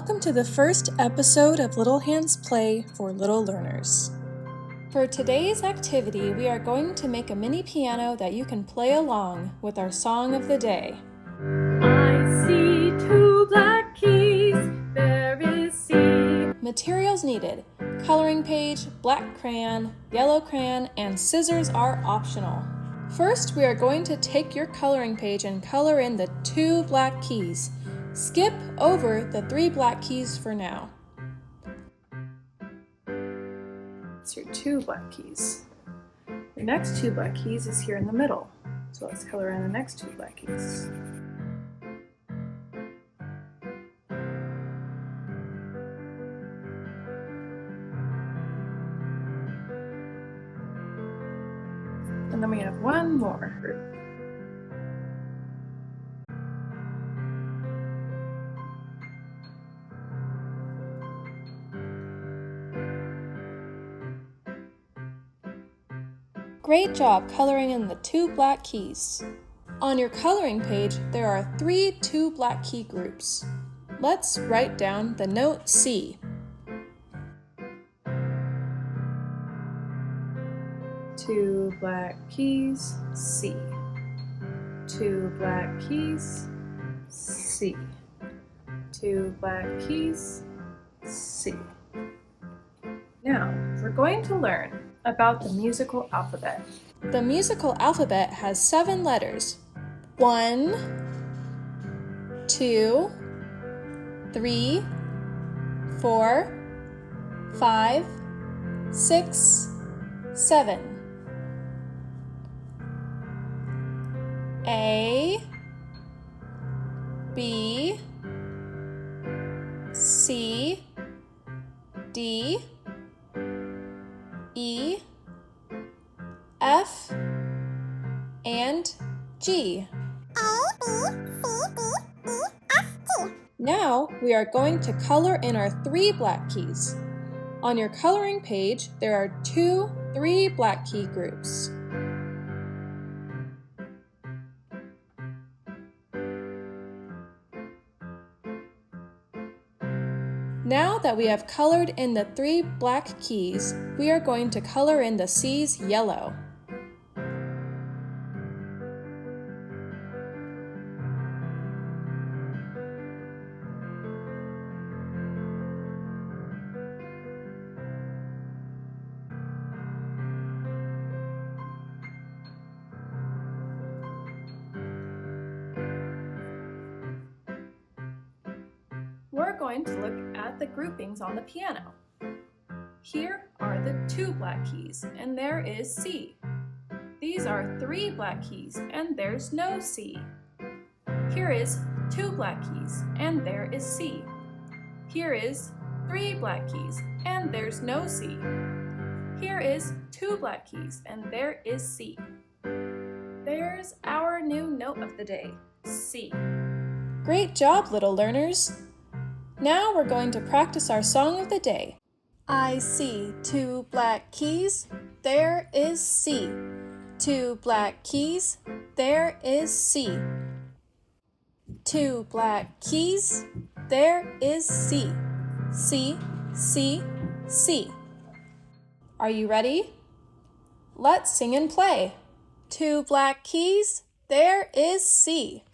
Welcome to the first episode of Little Hands Play for Little Learners. For today's activity, we are going to make a mini piano that you can play along with our song of the day. I see two black keys, there is C. Materials needed: coloring page, black crayon, yellow crayon, and scissors are optional. First, we are going to take your coloring page and color in the two black keys. Skip over the three black keys for now. It's your two black keys. The next two black keys is here in the middle. So let's color in the next two black keys. And then we have one more group. Great job coloring in the two black keys. On your coloring page, there are three two black key groups. Let's write down the note C. Two black keys, C. Two black keys, C. Two black keys, C. Now, we're going to learn about the musical alphabet. The musical alphabet has 7 letters. 1, 2, 3, 4, 5, 6, 7. A, B, C, D, E, F, and G. Now we are going to color in our 3 black keys. On your coloring page, there are 2 3 black key groups. Now that we have colored in the 3 black keys, we are going to color in the C's yellow. We're going to look at the groupings on the piano. Here are the 2 black keys, and there is C. These are 3 black keys, and there's no C. Here is 2 black keys, and there is C. Here is 3 black keys, and there's no C. Here is 2 black keys, and there is C. There's our new note of the day, C. Great job, little learners! Now we're going to practice our song of the day. I see 2 black keys, there is C. 2 black keys, there is C. 2 black keys, there is C. C, C, C. Are you ready? Let's sing and play. 2 black keys, there is C.